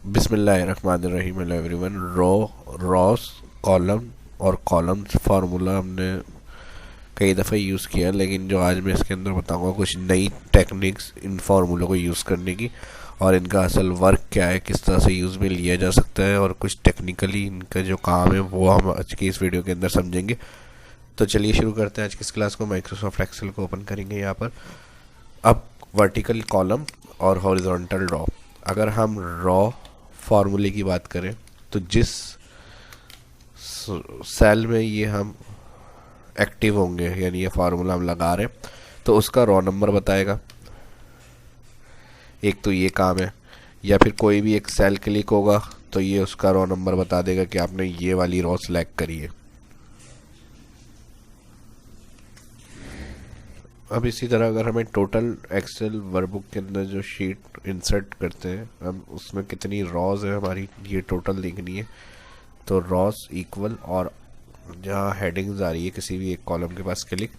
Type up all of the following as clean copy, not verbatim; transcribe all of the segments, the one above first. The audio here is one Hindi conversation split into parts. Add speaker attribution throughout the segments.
Speaker 1: बिस्मिल्लाहिर्रहमानिर्रहीम। Hello everyone. रॉस कॉलम और कॉलम्स फार्मूला हमने कई दफ़े यूज़ किया, लेकिन जो आज मैं इसके अंदर बताऊंगा कुछ नई टेक्निक्स इन फार्मूलों को यूज़ करने की, और इनका असल वर्क क्या है, किस तरह से यूज़ में लिया जा सकता है, और कुछ टेक्निकली इनका जो काम है वो हम आज की इस वीडियो के अंदर समझेंगे। तो चलिए शुरू करते हैं आज की इस क्लास को। माइक्रोसॉफ्ट एक्सेल को ओपन करेंगे यहाँ पर। अब वर्टिकल कॉलम और हॉरिजॉन्टल रॉ। अगर हम रॉ फार्मूले की बात करें तो जिस सेल में ये हम एक्टिव होंगे, यानी ये फार्मूला हम लगा रहे हैं, तो उसका रॉ नंबर बताएगा। एक तो ये काम है। या फिर कोई भी एक सेल क्लिक होगा तो ये उसका रॉ नंबर बता देगा कि आपने ये वाली रॉ सिलेक्ट करी है। अब इसी तरह अगर हमें टोटल एक्सेल वर्कबुक के अंदर जो शीट इंसर्ट करते हैं, हम उसमें कितनी रॉज है हमारी ये टोटल देखनी है। तो रॉस इक्वल, और जहाँ हेडिंग्स आ रही है किसी भी एक कॉलम के पास क्लिक,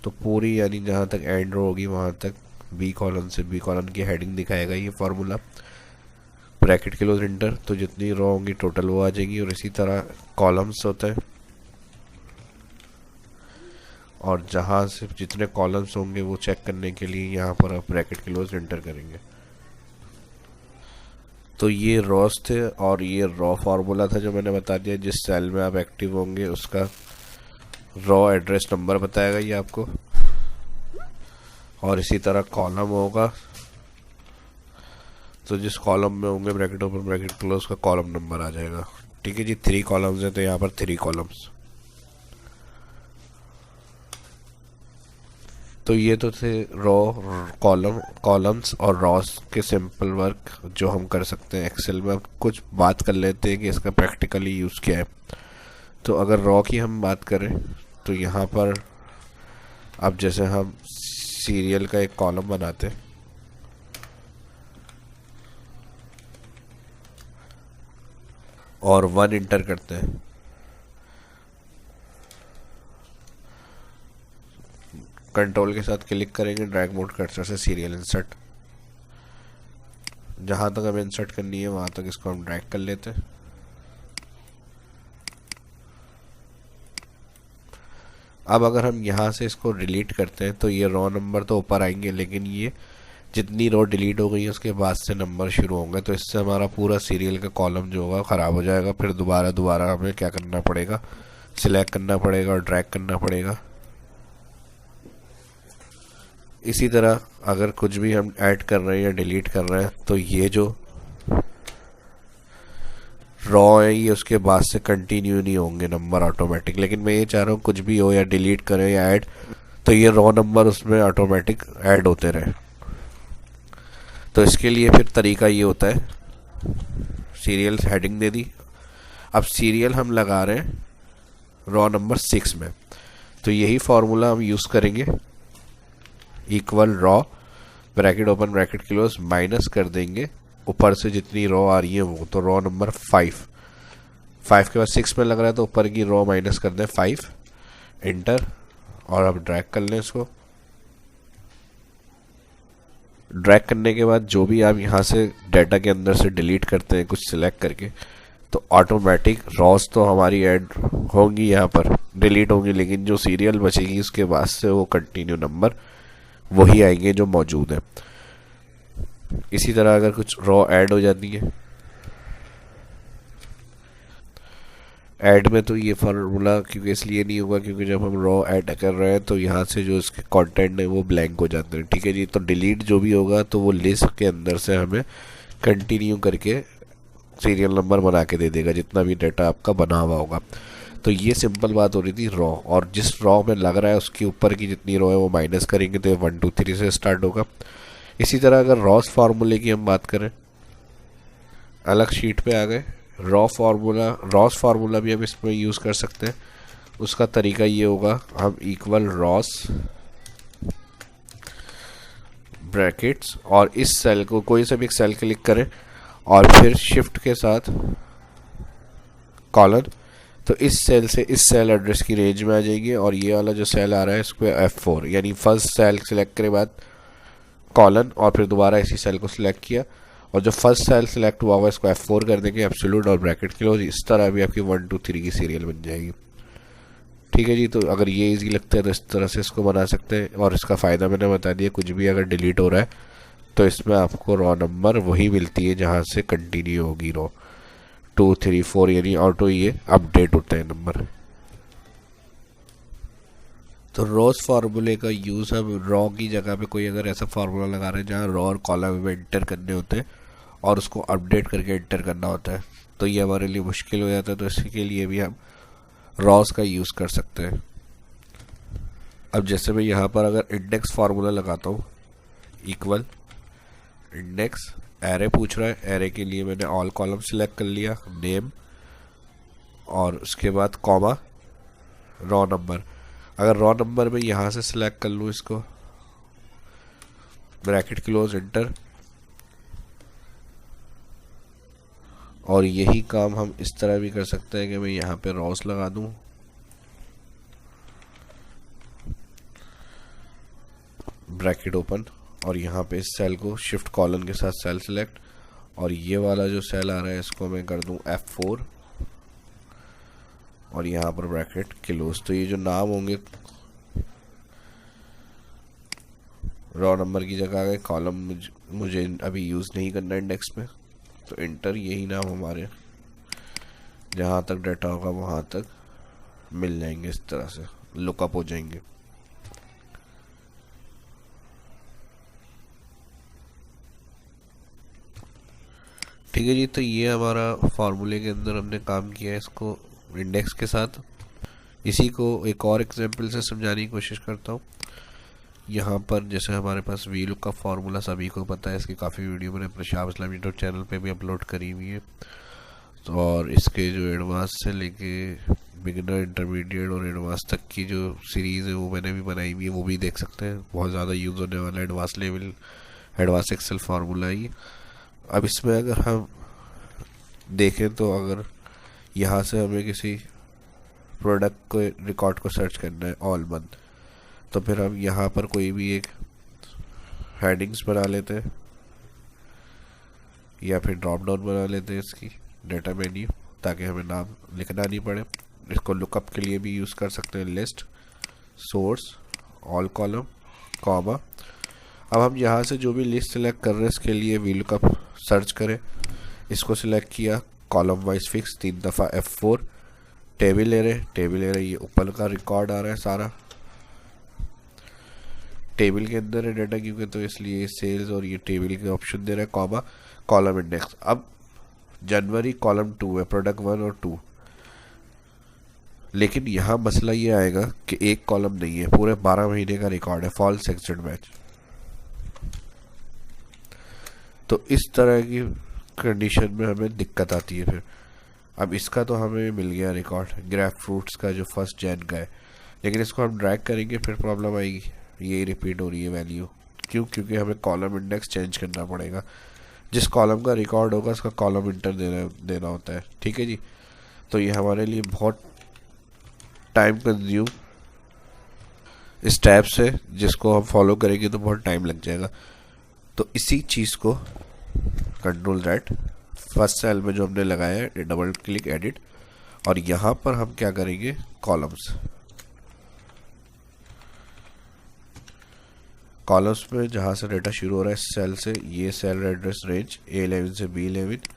Speaker 1: तो पूरी यानी जहाँ तक एंड रो होगी वहाँ तक बी कॉलम से बी कॉलम की हेडिंग दिखाएगा ये फार्मूला। ब्रैकेट क्लोज इंटर, तो जितनी रो होंगी टोटल वो आ जाएगी। और इसी तरह कॉलम्स होता है, और जहाँ से जितने कॉलम्स होंगे वो चेक करने के लिए यहाँ पर आप ब्रैकेट क्लोज एंटर करेंगे। तो ये रॉस थे, और ये रॉ फार्मूला था जो मैंने बता दिया। जिस सेल में आप एक्टिव होंगे उसका रॉ एड्रेस नंबर बताएगा ये आपको। और इसी तरह कॉलम होगा, तो जिस कॉलम में होंगे ब्रैकेट ओपन ब्रैकेट क्लोज का कॉलम नंबर आ जाएगा। ठीक है जी, 3 कॉलम्स हैं तो यहाँ पर 3 कॉलम्स। तो ये तो थे रॉ कॉलम्स और रॉस के सिंपल वर्क जो हम कर सकते हैं एक्सेल में। अब कुछ बात कर लेते हैं कि इसका प्रैक्टिकली यूज़ क्या है। तो अगर रॉ की हम बात करें तो यहाँ पर अब जैसे हम सीरियल का एक कॉलम बनाते हैं, और 1 इंटर करते हैं, कंट्रोल के साथ क्लिक करेंगे ड्रैग मोड कर्सर से सीरियल इंसर्ट। जहाँ तक हमें इंसर्ट करनी है वहाँ तक इसको हम ड्रैग कर लेते हैं। अब अगर हम यहाँ से इसको डिलीट करते हैं तो ये रो नंबर तो ऊपर आएंगे, लेकिन ये जितनी रो डिलीट हो गई है उसके बाद से नंबर शुरू होंगे। तो इससे हमारा पूरा सीरियल का कॉलम जो होगा ख़राब हो जाएगा। फिर दोबारा हमें क्या करना पड़ेगा, सिलेक्ट करना पड़ेगा और ड्रैग करना पड़ेगा। इसी तरह अगर कुछ भी हम ऐड कर रहे हैं या डिलीट कर रहे हैं तो ये जो रॉ है ये उसके बाद से कंटिन्यू नहीं होंगे नंबर ऑटोमेटिक। लेकिन मैं ये चाह रहा हूँ कुछ भी हो, या डिलीट करें या ऐड, तो ये रॉ नंबर उसमें ऑटोमेटिक ऐड होते रहे। तो इसके लिए फिर तरीका ये होता है, सीरियल हेडिंग दे दी। अब सीरियल हम लगा रहे हैं रॉ नंबर 6 में, तो यही फार्मूला हम यूज़ करेंगे। Equal raw bracket open bracket close minus कर देंगे ऊपर से जितनी रॉ आ रही है वो, तो रॉ नंबर 5 के बाद 6 में लग रहा है तो ऊपर की रॉ माइनस कर दें 5, इंटर, और अब ड्रैग कर लें इसको। ड्रैग करने के बाद जो भी आप यहाँ से डाटा के अंदर से डिलीट करते हैं कुछ सिलेक्ट करके, तो ऑटोमेटिक रॉस तो हमारी ऐड होंगी यहाँ पर, डिलीट होंगी, लेकिन जो सीरियल बचेगी उसके बाद से वो कंटिन्यू नंबर वही आएंगे जो मौजूद है। इसी तरह अगर कुछ रॉ ऐड हो जाती है, ऐड में तो ये फार्मूला क्योंकि इसलिए नहीं होगा क्योंकि जब हम रॉ ऐड कर रहे हैं तो यहाँ से जो इसके कंटेंट है वो ब्लैंक हो जाते हैं। ठीक है जी, तो डिलीट जो भी होगा तो वो लिस्ट के अंदर से हमें कंटिन्यू करके सीरियल नंबर बना के दे देगा जितना भी डाटा आपका बना हुआ होगा। तो ये सिंपल बात हो रही थी रॉ, और जिस रॉ में लग रहा है उसके ऊपर की जितनी रॉ है वो माइनस करेंगे तो ये 1 2 3 से स्टार्ट होगा। इसी तरह अगर रॉस फार्मूले की हम बात करें, अलग शीट पे आ गए, रॉस फार्मूला भी हम इसमें यूज़ कर सकते हैं। उसका तरीका ये होगा, हम इक्वल रॉस ब्रैकेट्स और इस सेल को कोई सा भी एक सेल क्लिक करें और फिर शिफ्ट के साथ कॉलन, तो इस सेल से इस सेल एड्रेस की रेंज में आ जाएगी। और ये वाला जो सेल आ रहा है इसको F4, यानी फर्स्ट सेल सेलेक्ट करे बाद कॉलन, और फिर दोबारा इसी सेल को सिलेक्ट किया और जो फर्स्ट सेल सिलेक्ट हुआ होगा इसको F4 कर देंगे, एब्सोल्यूट और ब्रैकेट क्लोज। इस तरह भी आपकी 1 2 3 की सीरियल बन जाएगी। ठीक है जी। तो अगर ये इजी लगता है तो इस तरह से इसको बना सकते हैं। और इसका फ़ायदा मैंने बता दिया, कुछ भी अगर डिलीट हो रहा है तो इसमें आपको रॉ नंबर वही मिलती है जहाँ से कंटिन्यू होगी रॉ 2 3 4, यानी ऑटो ये अपडेट होता है नंबर। तो रॉस फार्मूले का यूज़ हम रॉ की जगह पे कोई अगर ऐसा फार्मूला लगा रहे हैं जहाँ रॉ और कॉलम में इंटर करने होते हैं और उसको अपडेट करके इंटर करना होता है, तो ये हमारे लिए मुश्किल हो जाता है। तो इसके लिए भी हम रॉस का यूज़ कर सकते हैं। अब जैसे मैं यहाँ पर अगर इंडेक्स फार्मूला लगाता हूँ, इक्वल इंडेक्स एरे पूछ रहा है, एरे के लिए मैंने ऑल कॉलम सिलेक्ट कर लिया, नेम और उसके बाद कॉमा रॉ नंबर। अगर रॉ नंबर में यहाँ से सिलेक्ट कर लूँ इसको, ब्रैकेट क्लोज इंटर, और यही काम हम इस तरह भी कर सकते हैं कि मैं यहाँ पे रॉस लगा दूँ, ब्रैकेट ओपन, और यहाँ पे इस सेल को शिफ्ट कॉलन के साथ सेल सिलेक्ट, और ये वाला जो सेल आ रहा है इसको मैं कर दूँ F4 और यहाँ पर ब्रैकेट क्लोज। तो ये जो नाम होंगे रॉ नंबर की जगह आ गए, कॉलम मुझे अभी यूज़ नहीं करना इंडेक्स में, तो इंटर, यही नाम हमारे जहाँ तक डाटा होगा वहाँ तक मिल जाएंगे, इस तरह से लुकअप हो जाएंगे। ठीक है जी। तो ये हमारा फार्मूले के अंदर हमने काम किया है इसको इंडेक्स के साथ। इसी को एक और एग्जांपल से समझाने की कोशिश करता हूँ। यहाँ पर जैसे हमारे पास वी लुक का फार्मूला सभी को पता है, इसकी काफ़ी वीडियो मैंने अपने शाह इस्लामी यूट्यूब चैनल पे भी अपलोड करी हुई है। तो और इसके जो एडवांस से लेके बिगिनर, इंटरमीडिएट और एडवांस तक की जो सीरीज़ है वो मैंने भी बनाई हुई है, वो भी देख सकते हैं। बहुत ज़्यादा यूज़ होने वाला advance level, advance Excel formula है ये। अब इसमें अगर हम देखें तो अगर यहाँ से हमें किसी प्रोडक्ट को रिकॉर्ड को सर्च करना है ऑल मंथ, तो फिर हम यहाँ पर कोई भी एक हेडिंग्स बना लेते हैं या फिर ड्रॉप डाउन बना लेते हैं इसकी डेटा मेन्यू, ताकि हमें नाम लिखना नहीं पड़े। इसको लुकअप के लिए भी यूज़ कर सकते हैं, list, source, all column, comma. अब हम यहाँ से जो भी लिस्ट सेलेक्ट कर रहे हैं इसके लिए वी लुकअप सर्च करें, इसको सिलेक्ट किया, कॉलम वाइज फिक्स 3 दफ़ा F4, टेबल एरे, ये ऊपर का रिकॉर्ड आ रहा है सारा, टेबल के अंदर है डाटा क्योंकि, तो इसलिए सेल्स और ये टेबल के ऑप्शन दे रहा है, कॉमा कॉलम इंडेक्स। अब जनवरी कॉलम 2 है, प्रोडक्ट 1 और 2, लेकिन यहाँ मसला ये आएगा कि एक कॉलम नहीं है, पूरे 12 महीने का रिकॉर्ड है, फॉल सेक्शन मैच। तो इस तरह की कंडीशन में हमें दिक्कत आती है फिर। अब इसका तो हमें मिल गया रिकॉर्ड ग्रेप फ्रूट्स का जो 1 जैन का है, लेकिन इसको हम ड्रैग करेंगे फिर प्रॉब्लम आएगी, यही रिपीट हो रही है वैल्यू। क्यों? क्योंकि हमें कॉलम इंडेक्स चेंज करना पड़ेगा, जिस कॉलम का रिकॉर्ड होगा उसका कॉलम इंटर देना होता है। ठीक है जी। तो ये हमारे लिए बहुत टाइम कंज्यूम स्टेप्स है, जिसको हम फॉलो करेंगे तो बहुत टाइम लग जाएगा। तो इसी चीज़ को कंट्रोल Z, फर्स्ट सेल में जो हमने लगाया है, डबल क्लिक एडिट, और यहाँ पर हम क्या करेंगे, कॉलम्स में जहाँ से डेटा शुरू हो रहा है सेल से, ये सेल एड्रेस रेंज A11 से B11,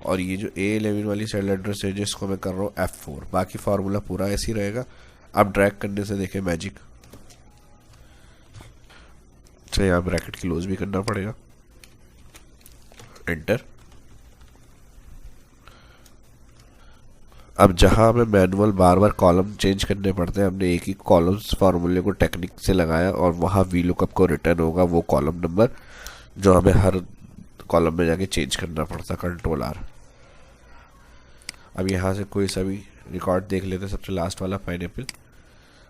Speaker 1: और ये जो A11 वाली सेल एड्रेस रेंज है इसको मैं कर रहा हूँ F4। बाकी फार्मूला पूरा ऐसे ही रहेगा। अब ड्रैग करने से देखें मैजिक, तो यहाँ ब्रैकेट क्लोज भी करना पड़ेगा, एंटर। अब जहाँ हमें मैनुअल बार बार कॉलम चेंज करने पड़ते हैं, हमने एक ही कॉलम्स फार्मूले को टेक्निक से लगाया और वहाँ वी लुकअप को रिटर्न होगा वो कॉलम नंबर जो हमें हर कॉलम में जाके चेंज करना पड़ता, कंट्रोल R। अब यहाँ से कोई सा भी रिकॉर्ड देख लेते हैं, सबसे लास्ट वाला पाइनएप्पल।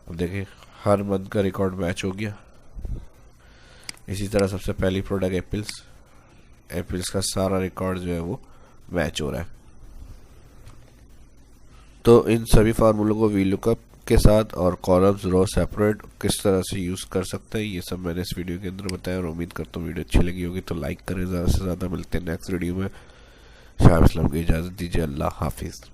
Speaker 1: अब देखें हर मंथ का रिकॉर्ड मैच हो गया। इसी तरह सबसे पहली प्रोडक्ट एप्पल्स का सारा रिकॉर्ड जो है वो मैच हो रहा है। तो इन सभी फार्मूलों को वी लुकअप, के साथ और कॉलम्स रो सेपरेट किस तरह से यूज़ कर सकते हैं, ये सब मैंने इस वीडियो के अंदर बताया। और उम्मीद करता हूँ वीडियो अच्छी लगी होगी, तो लाइक करें ज़्यादा से ज़्यादा। मिलते हैं नेक्स्ट वीडियो में। शाह इस्लाम की इजाज़त दीजिए। अल्लाह हाफिज़।